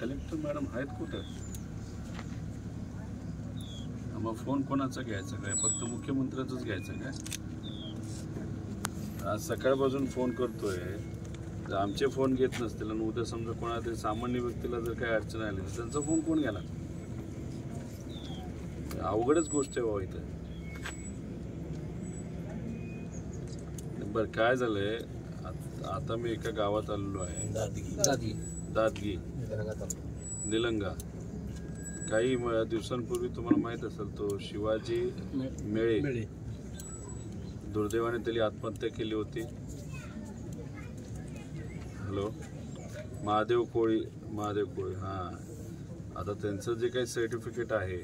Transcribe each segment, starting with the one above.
Collector madam आहेत कुठं? मग फोन कोणाचा घ्यायचा काय? फक्त मुख्यमंत्र्याचाच घ्यायचा काय? आज सकाळपासून फोन करतोय, जर आमचे फोन घेत नसतील आणि उद्या समजा कोणाला तरी सामान्य व्यक्तीला जर काही अडचण आली तर त्यांचा फोन कोण घ्यायला? अवघडच गोष्ट आहे बाबा इथं. बरं काय झालंय, आता मी एका गावात आलेलो आहे, दादगी निलंगा. काही दिवसांपूर्वी तुम्हाला माहित असेल तो शिवाजी मेळे, दुर्दैवाने त्याने आत्महत्या केली होती. हॅलो, महादेव कोळी हां. आता त्यांचं जे काही सर्टिफिकेट आहे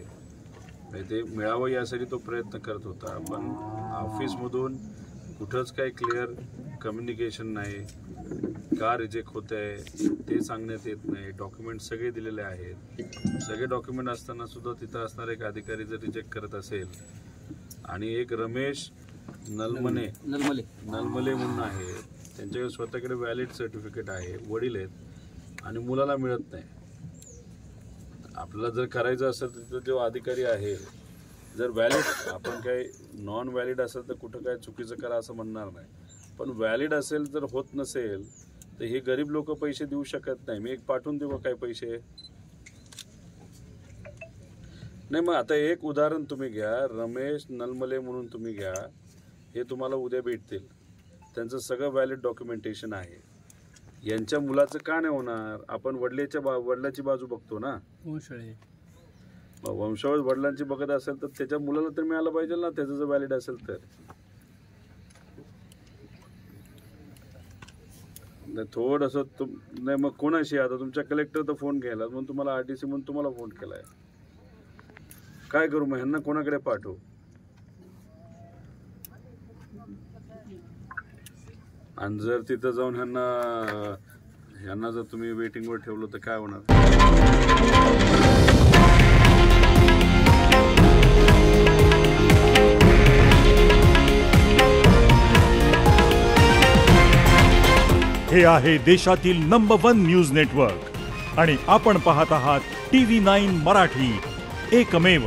ते मिळावं यासाठी तो प्रयत्न करत होता, पण ऑफिसमधून कुठंच काही क्लिअर कम्युनिकेशन नाही. का रिजेक्ट होत आहे ते सांगण्यात येत नाही. डॉक्युमेंट सगळे दिलेले आहेत. सगळे डॉक्युमेंट असताना सुद्धा तिथं असणारा एक अधिकारी जर रिजेक्ट करत असेल आणि एक रमेश नलमले म्हणून आहे, त्यांच्याकडे स्वतःकडे व्हॅलिड सर्टिफिकेट आहे, वडील आहेत आणि मुलाला मिळत नाही. आपल्याला जर करायचं असेल तर तिथं जो अधिकारी आहे जर व्हॅलिड, आपण काही नॉन व्हॅलिड असेल तर कुठं काय चुकीचं करा असं म्हणणार नाही, पण व्हॅलिड असेल जर होत नसेल तर हे गरीब लोक पैसे देऊ शकत नाही. मी एक पाठवून देऊ काय पैसे? नाही. मग आता एक उदाहरण तुम्ही घ्या, रमेश नलमले म्हणून तुम्ही घ्या, हे तुम्हाला उद्या भेटतील, त्यांचं सगळं व्हॅलिड डॉक्युमेंटेशन आहे. यांच्या मुलाचं का नाही होणार? आपण वडिलाची बाजू बघतो ना, वंशावळ वडिलांची बघत असेल तर त्याच्या मुलाला तर मिळालं पाहिजे ना, त्याचं जर व्हॅलिड असेल तर. थोडंसं नाही. मग कोणाशी? आता तुमच्या कलेक्टरचा फोन घ्यायला म्हणून तुम्हाला RTC म्हणून तुम्हाला फोन केलाय. काय करू मग? ह्यांना कोणाकडे पाठवू? आणि जर तिथं जाऊन ह्यांना जर तुम्ही वेटिंगवर ठेवलं तर काय होणार? हे आहे देशातील नंबर 1 न्यूज नेटवर्क आणि आपण पाहत आहात TV9 मराठी, एकमेव.